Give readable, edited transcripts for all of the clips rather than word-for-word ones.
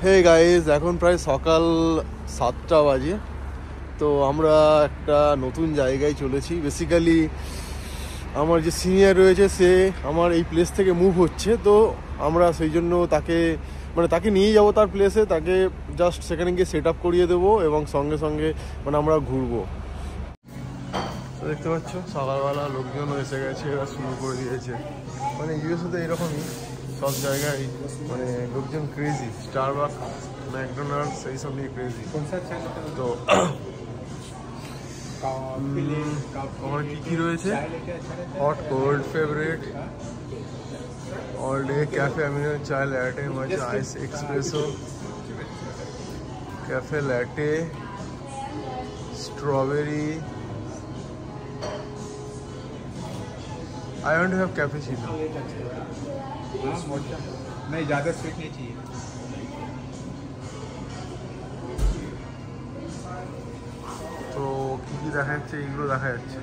Hey guys, এখন প্রায় সকাল 7টা বাজে। তো আমরা একটা নতুন জায়গায় চলেছি। বেসিক্যালি আমার যে সিনিয়র রয়েছে সে আমার এই প্লেস থেকে মুভ হচ্ছে, তো আমরা সেই জন্য তাকে নিয়ে যাব তার প্লেসে। তাকে জাস্ট সেখানে গিয়ে সেট আপ করিয়ে দেবো এবং সঙ্গে সঙ্গে আমরা ঘুরবো। তো দেখতে পাচ্ছ সকালবেলা লোকজন এসে গেছে, এরা শুরু করে দিয়েছে। ইউএসএ তো এরকমই, সব জায়গায় লোকজন ক্রেজি। স্টারবাকস, ম্যাকডোনাল্ডস এইসব নিয়ে ক্রেজি। তো ওখানে কী রয়েছে? Hot cold favourite, all day cafe আমিনো, চাই ল্যাটে, মাঝে ice espresso, cafe latte, strawberry. I want to have cappuccino. नहीं, ज़्यादा स्वीट नहीं चाहिए। তো কি দেখা যাচ্ছে? এইগুলো দেখা যাচ্ছে।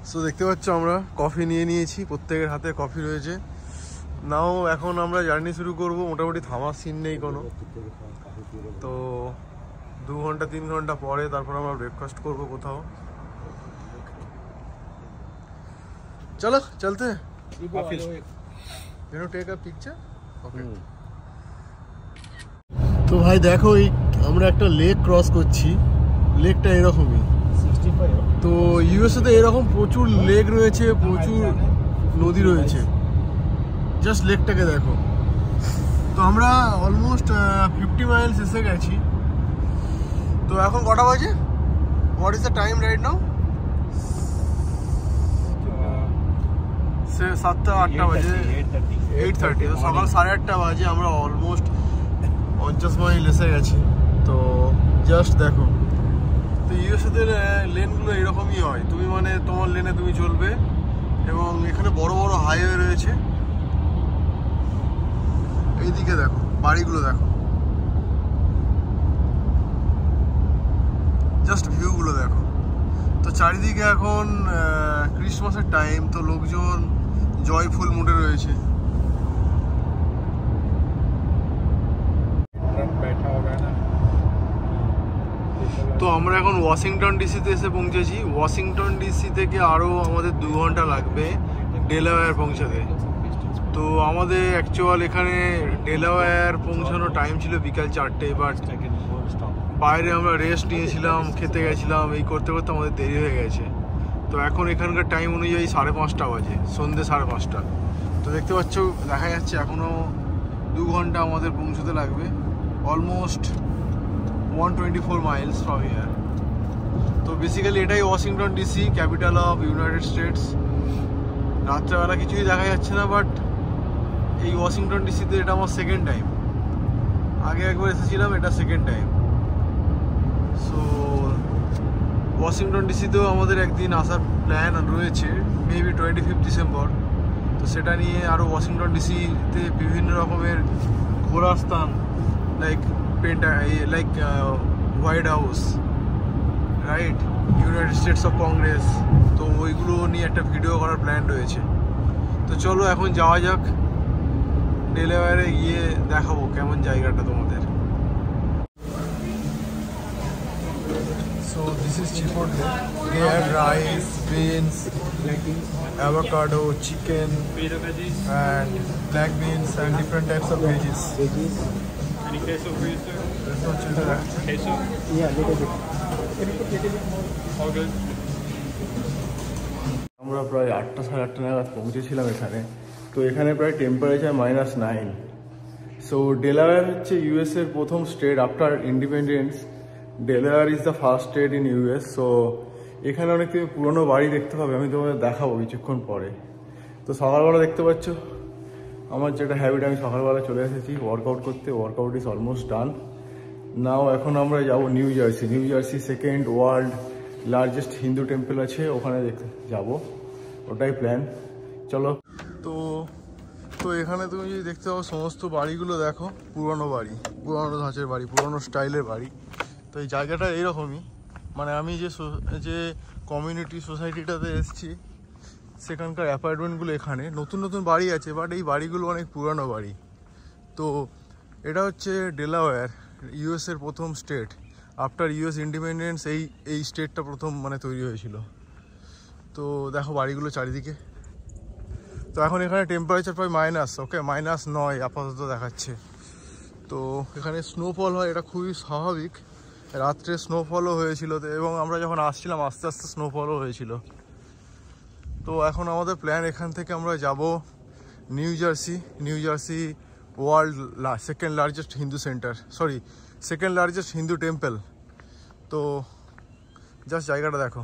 সো দেখতে পাচ্ছ আমরা কফি নিয়ে নিয়েছি, প্রত্যেকের হাতে কফি রয়েছে। নাও এখন আমরা জার্নি শুরু করব। মোটামুটি থামার সিন নেই কোনো। তো 2 ঘন্টা 3 ঘন্টা পরে তারপর আমরা ব্রেকফাস্ট করবো কোথাও। চলো চলতে। Take a picture. ওকে। তো ভাই দেখো, এই আমরা একটা লেক ক্রস করছি। লেকটা এরকমই। তো ইউএসএ তে এরকম প্রচুর লেক রয়েছে, প্রচুর নদী রয়েছে। জাস্ট লেকটাকে দেখো। তো আমরা অলমোস্ট 50 মাইলস এসে গেছি। তো এখন কটা বাজে? What is the time right now? 7টা 8টা বাজে, 8:30। তো সকাল 8:30 বাজে। আমরা অলমোস্ট 50 মাইল এসে গেছি। তো জাস্ট দেখো। তো ইউএসএ লেনগুলো এরকমই হয়। তুমি তোমার লেনে তুমি চলবে এবং এখানে বড় বড় হাইওয়ে রয়েছে। এইদিকে দেখো, বাড়িগুলো দেখো, জাস্ট ভিউগুলো দেখো। তো চারিদিকে এখন ক্রিসমাসের টাইম, তো লোকজন জয়ফুল মুডে রয়েছে। তো আমরা এখন ওয়াশিংটন ডিসিতে এসে পৌঁছেছি। ওয়াশিংটন ডিসি থেকে আরও আমাদের 2 ঘন্টা লাগবে ডেলাওয়্যার পৌঁছাতে। তো আমাদের অ্যাকচুয়াল এখানে ডেলাওয়্যার পৌঁছানোর টাইম ছিল বিকাল 4টে। বাট বাইরে আমরা রেস্ট নিয়েছিলাম, খেতে গেছিলাম, এই করতে করতে আমাদের দেরি হয়ে গেছে। তো এখন এখানকার টাইম অনুযায়ী 5:30 বাজে, সন্ধ্যে 5:30। তো দেখতে পাচ্ছ, দেখা যাচ্ছে এখনও 2 ঘন্টা আমাদের পৌঁছতে লাগবে। Almost 124 Miles from here. তো বেসিক্যালি এটাই Washington DC, capital of United states. রাত্রেবেলা কিছুই দেখা যাচ্ছে না, বাট এই ওয়াশিংটন ডিসিতে এটা আমার সেকেন্ড টাইম। আগে একবার এসেছিলাম, এটা সেকেন্ড টাইম। সো ওয়াশিংটন ডিসিতেও আমাদের একদিন আসার প্ল্যান রয়েছে, মেবি 25 ডিসেম্বর। তো সেটা নিয়ে আরও ওয়াশিংটন ডিসিতে বিভিন্ন রকমের ঘোরার স্থান, like white house, right, United states of Congress. তো ওইগুলো নিয়ে একটা ভিডিও করার প্ল্যান রয়েছে। তো চলো এখন যাওয়া যাক। ডেলাওয়্যারে গিয়ে দেখাবো কেমন জায়গাটা তোমাদের। So this is Chipotle. They have rice, beans, avocado, chicken, and black beans, and different types of veggies. Any queso for you, sir? There's no children. Queso? Yeah, little bit. All good. আমরা প্রায় 8টা 8:30 নাগাদ পৌঁছেছিলাম এখানে। তো এখানে প্রায় temperature -9। So Delaware হচ্ছে ইউএসএর প্রথম state after independence. Delaware is the first state in US. So এখানে অনেক তুমি পুরোনো বাড়ি দেখতে পাবে, আমি তোমাদের দেখাবো কিছুক্ষণ পরে। তো সকালবেলা দেখতে পাচ্ছ আমার যেটা হ্যাবিট, আমি সকালবেলা চলে এসেছি ওয়ার্কআউট করতে। ওয়ার্কআউট ইজ অলমোস্ট ডান নাও। এখন আমরা যাবো new jersey. New jersey second world largest Hindu temple আছে, ওখানে দেখতে যাবো, ওটাই প্ল্যান। চলো। তো এখানে তুমি যদি দেখতে পাবো সমস্ত বাড়িগুলো দেখো, পুরনো বাড়ি, পুরনো ধাঁচের বাড়ি, পুরনো স্টাইলের বাড়ি। তো এই জায়গাটা এইরকমই। আমি যে কমিউনিটি সোসাইটিটাতে এসেছি সেখানকার অ্যাপার্টমেন্টগুলো এখানে নতুন নতুন বাড়ি আছে, বাট এই বাড়িগুলো অনেক পুরানো বাড়ি। তো এটা হচ্ছে ডেলাওয়্যার, ইউএসের প্রথম স্টেট। আফটার ইউএস ইন্ডিপেন্ডেন্স এই স্টেটটা প্রথম মানে তৈরি হয়েছিল। তো দেখো বাড়িগুলো চারিদিকে। তো এখন এখানে টেম্পারেচার প্রায় -9 আপাতত দেখাচ্ছে। তো এখানে স্নোফল হয়, এটা খুবই স্বাভাবিক। রাত্রে স্নোফলও হয়েছিল, এবং আমরা যখন আসছিলাম আস্তে আস্তে স্নোফলও হয়েছিল। তো এখন আমাদের প্ল্যান, এখান থেকে আমরা যাব new jersey world second largest Hindu temple. তো জাস্ট জায়গাটা দেখো।